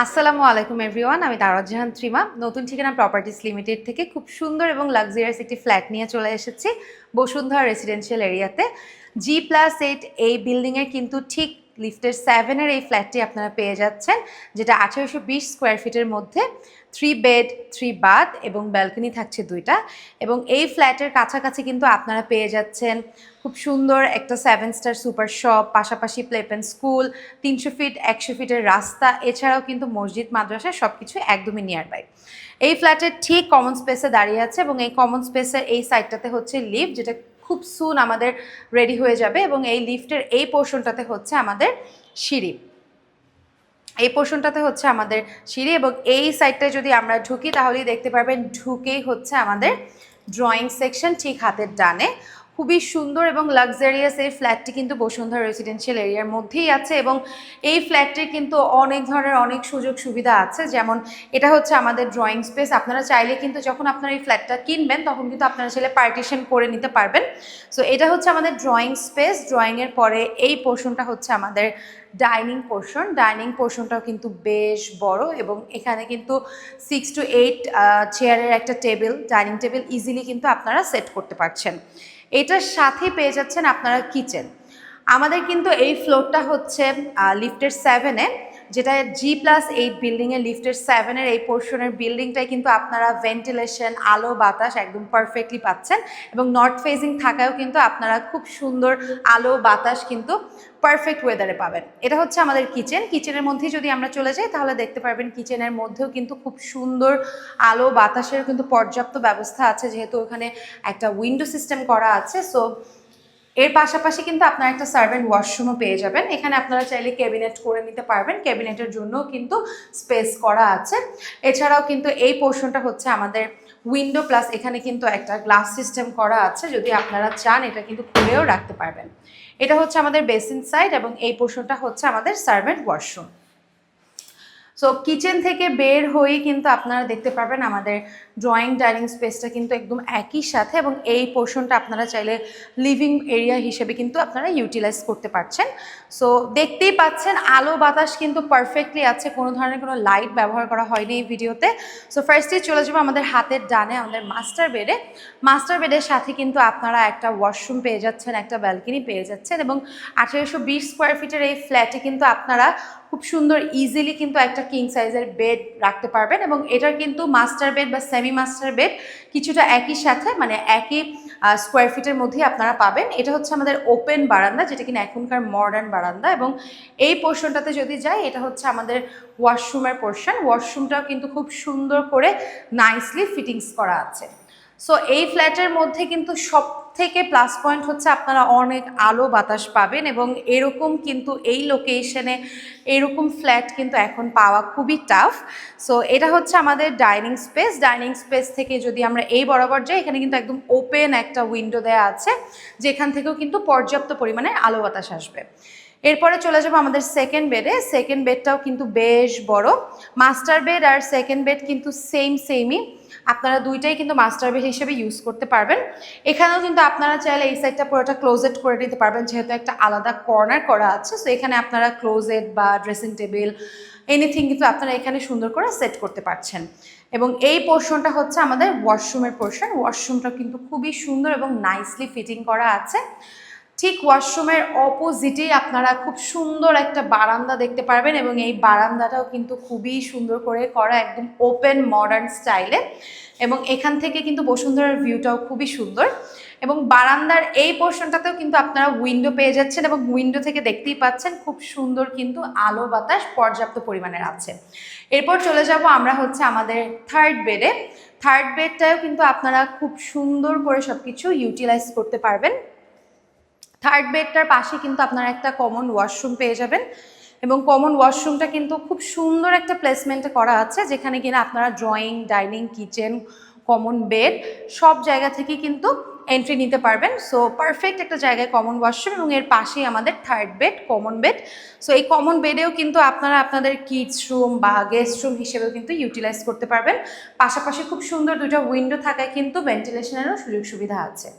আসসালামু আলাইকুম এভরিওয়ান, আমি দারাত জাহান ত্রিমা নতুন ঠিকানা প্রপার্টিস লিমিটেড থেকে খুব সুন্দর এবং লাক্সারিয়াস একটি ফ্ল্যাট নিয়ে চলে এসেছি বসুন্ধরা রেসিডেন্সিয়াল এরিয়াতে। G+8 এই বিল্ডিংয়ের কিন্তু ঠিক লিফটের 7-এর এই ফ্ল্যাটটি আপনারা পেয়ে যাচ্ছেন, যেটা 1820 স্কোয়ার ফিটের মধ্যে 3 বেড 3 বাথ এবং ব্যালকনি থাকছে 2টা। এবং এই ফ্ল্যাটের কাছাকাছি কিন্তু আপনারা পেয়ে যাচ্ছেন খুব সুন্দর একটা 7 স্টার সুপার শপ, পাশাপাশি প্লেপেন স্কুল, 300 ফিট 100 ফিটের রাস্তা, এছাড়াও কিন্তু মসজিদ মাদ্রাসা সব কিছু একদমই নিয়ার বাই। এই ফ্ল্যাটের ঠিক কমন স্পেসে দাঁড়িয়ে আছে এবং এই কমন স্পেসের এই সাইডটাতে হচ্ছে লিফট, যেটা খুব সুন আমাদের রেডি হয়ে যাবে। এবং এই লিফটের এই পোর্শনটাতে হচ্ছে আমাদের সিঁড়ি, এই পোর্শনটাতে হচ্ছে আমাদের সিঁড়ি। এবং এই সাইডটায় যদি আমরা ঢুকি তাহলেই দেখতে পারবেন ঢুকেই হচ্ছে আমাদের ড্রয়িং সেকশন ঠিক হাতের ডানে। খুবই সুন্দর এবং লাক্সারিয়াস এই ফ্ল্যাটটি কিন্তু বসুন্ধরা রেসিডেন্সিয়াল এরিয়ার মধ্যেই আছে এবং এই ফ্ল্যাটটির কিন্তু অনেক ধরনের অনেক সুযোগ সুবিধা আছে। যেমন এটা হচ্ছে আমাদের ড্রয়িং স্পেস, আপনারা চাইলে কিন্তু যখন আপনারা এই ফ্ল্যাটটা কিনবেন তখন কিন্তু আপনারা চাইলে পার্টিশন করে নিতে পারবেন। সো এটা হচ্ছে আমাদের ড্রয়িং স্পেস। ড্রয়িংয়ের পরে এই পোর্শনটা হচ্ছে আমাদের ডাইনিং পোর্শন। ডাইনিং পোর্শনটাও কিন্তু বেশ বড় এবং এখানে কিন্তু 6 to 8 চেয়ারের একটা টেবিল, ডাইনিং টেবিল ইজিলি কিন্তু আপনারা সেট করতে পারছেন। এটার সাথে পেয়ে যাচ্ছেন আপনারা কিচেন। আমাদের কিন্তু এই ফ্লোরটা হচ্ছে লিফটের 7-এ, যেটা G+8 বিল্ডিংয়ের লিফটের 7-এর এই পোর্শনের বিল্ডিংটাই কিন্তু আপনারা ভেন্টিলেশন, আলো বাতাস একদম পারফেক্টলি পাচ্ছেন এবং নর্থ ফেজিং থাকাও কিন্তু আপনারা খুব সুন্দর আলো বাতাস কিন্তু পারফেক্ট ওয়েদারে পাবেন। এটা হচ্ছে আমাদের কিচেন। কিচেনের মধ্যেই যদি আমরা চলে যাই তাহলে দেখতে পারবেন কিচেনের মধ্যেও কিন্তু খুব সুন্দর আলো বাতাসের কিন্তু পর্যাপ্ত ব্যবস্থা আছে, যেহেতু ওখানে একটা উইন্ডো সিস্টেম করা আছে। সো এর পাশাপাশি কিন্তু আপনারা একটা সার্ভেন্ট ওয়াশরুমও পেয়ে যাবেন। এখানে আপনারা চাইলে ক্যাবিনেট করে নিতে পারবেন, ক্যাবিনেটের জন্যও কিন্তু স্পেস করা আছে। এছাড়াও কিন্তু এই পোর্শনটা হচ্ছে আমাদের উইন্ডো প্লাস এখানে কিন্তু একটা গ্লাস সিস্টেম করা আছে, যদি আপনারা চান এটা কিন্তু খুলেও রাখতে পারবেন। এটা হচ্ছে আমাদের বেসিন সাইড এবং এই পোর্শনটা হচ্ছে আমাদের সার্ভেন্ট ওয়াশরুম। সো কিচেন থেকে বের হয়েই কিন্তু আপনারা দেখতে পারবেন আমাদের ড্রয়িং ডাইনিং স্পেসটা কিন্তু একদম একই সাথে এবং এই পোর্শনটা আপনারা চাইলে লিভিং এরিয়া হিসেবে কিন্তু আপনারা ইউটিলাইজ করতে পারছেন। সো দেখতেই পাচ্ছেন আলো বাতাস কিন্তু পারফেক্টলি আছে, কোনো ধরনের কোনো লাইট ব্যবহার করা হয়নি এই ভিডিওতে। সো ফার্স্টেই চলে যাবো আমাদের হাতের ডানে আমাদের মাস্টার বেডে। মাস্টার বেডের সাথে কিন্তু আপনারা একটা ওয়াশরুম পেয়ে যাচ্ছেন, একটা ব্যালকনি পেয়ে যাচ্ছেন এবং 1820 স্কোয়ার ফিটের এই ফ্ল্যাটে কিন্তু আপনারা খুব সুন্দর ইজিলি কিন্তু একটা কিং সাইজের বেড রাখতে পারবেন। এবং এটার কিন্তু মাস্টার বেড বা সেমি মাস্টার বেড কিছুটা একই সাথে মানে একই স্কোয়ার ফিটের মধ্যেই আপনারা পাবেন। এটা হচ্ছে আমাদের ওপেন বারান্দা, যেটা কিনা এখনকার মডার্ন বারান্দা। এবং এই পোর্শনটাতে যদি যাই, এটা হচ্ছে আমাদের ওয়াশরুমের পোর্শন। ওয়াশরুমটাও কিন্তু খুব সুন্দর করে নাইসলি ফিটিংস করা আছে। সো এই ফ্ল্যাটের মধ্যে কিন্তু সব থেকে প্লাস পয়েন্ট হচ্ছে আপনারা অনেক আলো বাতাস পাবেন এবং এরকম কিন্তু এই লোকেশনে এরকম ফ্ল্যাট কিন্তু এখন পাওয়া খুবই টাফ। সো এটা হচ্ছে আমাদের ডাইনিং স্পেস। ডাইনিং স্পেস থেকে যদি আমরা এই বরাবর যাই, এখানে কিন্তু একদম ওপেন একটা উইন্ডো দেওয়া আছে, যেখান থেকেও কিন্তু পর্যাপ্ত পরিমাণে আলো বাতাস আসবে। এরপরে চলে যাবো আমাদের সেকেন্ড বেডে। সেকেন্ড বেডটাও কিন্তু বেশ বড়। মাস্টার বেড আর সেকেন্ড বেড কিন্তু সেমই, আপনারা দুইটাই কিন্তু মাস্টার বেড হিসেবে ইউজ করতে পারবেন। এখানেও কিন্তু আপনারা চাইলে এই সাইডটা পুরোটা ক্লোজেট করে নিতে পারবেন, যেহেতু একটা আলাদা কর্নার করা আছে। সো এখানে আপনারা ক্লোজেট বা ড্রেসিং টেবিল এনিথিং কিন্তু আপনারা এখানে সুন্দর করে সেট করতে পারছেন। এবং এই পোর্শনটা হচ্ছে আমাদের ওয়াশরুমের পোর্শন। ওয়াশরুমটা কিন্তু খুবই সুন্দর এবং নাইসলি ফিটিং করা আছে। ঠিক ওয়াশরুমের অপোজিটেই আপনারা খুব সুন্দর একটা বারান্দা দেখতে পারবেন এবং এই বারান্দাটাও কিন্তু খুবই সুন্দর করে করা, একদম ওপেন মডার্ন স্টাইলে। এবং এখান থেকে কিন্তু বসুন্ধরার ভিউটাও খুবই সুন্দর। এবং বারান্দার এই পোর্শনটাতেও কিন্তু আপনারা উইন্ডো পেয়ে যাচ্ছেন এবং উইন্ডো থেকে দেখতেই পাচ্ছেন খুব সুন্দর কিন্তু আলো বাতাস পর্যাপ্ত পরিমাণের আছে। এরপর চলে যাব আমরা হচ্ছে আমাদের থার্ড বেডে। থার্ড বেডটাও কিন্তু আপনারা খুব সুন্দর করে সব কিছু ইউটিলাইজ করতে পারবেন। থার্ড বেডটার পাশে কিন্তু আপনারা একটা কমন ওয়াশরুম পেয়ে যাবেন এবং কমন ওয়াশরুমটা কিন্তু খুব সুন্দর একটা প্লেসমেন্টে করা আছে, যেখানে কিনা আপনারা drawing, dining, kitchen, common bed সব জায়গা থেকে কিন্তু এন্ট্রি নিতে পারবেন। সো পারফেক্ট একটা জায়গায় কমন ওয়াশরুম এবং এর পাশেই আমাদের third bed, common bed. So এই কমন বেডেও কিন্তু আপনারা আপনাদের কিডস রুম বা গেস্ট রুম হিসেবেও কিন্তু ইউটিলাইজ করতে পারবেন। পাশাপাশি খুব সুন্দর দুটো উইন্ডো থাকায় কিন্তু ভেন্টিলেশনেরও সুযোগ সুবিধা আছে।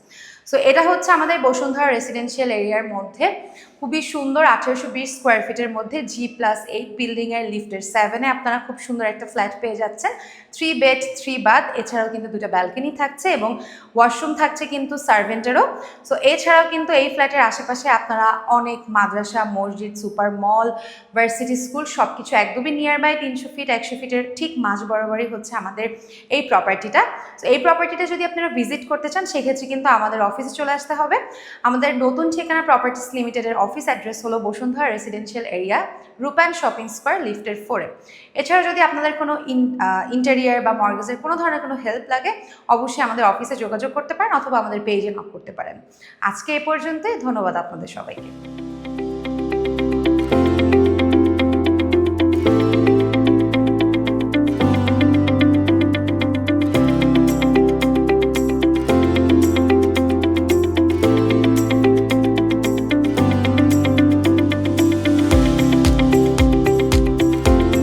সো এটা হচ্ছে আমাদের বসুন্ধরা রেসিডেন্সিয়াল এরিয়ার মধ্যে খুবই সুন্দর 1820 স্কোয়ার ফিটের মধ্যে G+8 বিল্ডিংয়ের লিফটের 7-এ আপনারা খুব সুন্দর একটা ফ্ল্যাট পেয়ে যাচ্ছেন। 3 বেড 3 বাথ, এছাড়াও কিন্তু 2টা ব্যালকনি থাকছে এবং ওয়াশরুম থাকছে কিন্তু সার্ভেন্টেরও। সো এছাড়াও কিন্তু এই ফ্ল্যাটের আশেপাশে আপনারা অনেক মাদ্রাসা, মসজিদ, সুপার মল, ভার্সিটি স্কুল সব কিছু একদমই নিয়ার বাই। 300 ফিট 100 ফিটের ঠিক মাঝ বরাবরই হচ্ছে আমাদের এই প্রপার্টিটা। তো এই প্রপার্টিটা যদি আপনারা ভিজিট করতে চান সেক্ষেত্রে কিন্তু আমাদের অফিসে চলে আসতে হবে। আমাদের নতুন ঠিকানা প্রপার্টিস লিমিটেডের অফিস অ্যাড্রেস হলো বসুন্ধরা রেসিডেন্সিয়াল এরিয়া, রূপায়ণ শপিং স্কোয়ার, লিফটের 4-এ। এছাড়াও যদি আপনাদের কোনো ইন্টেরিয়ার বা মর্গেজের কোনো ধরনের কোনো হেল্প লাগে অবশ্যই আমাদের অফিসে যোগাযোগ করতে পারেন অথবা আমাদের পেজে নক করতে পারেন। আজকে এ পর্যন্তই, ধন্যবাদ আপনাদের সবাইকে।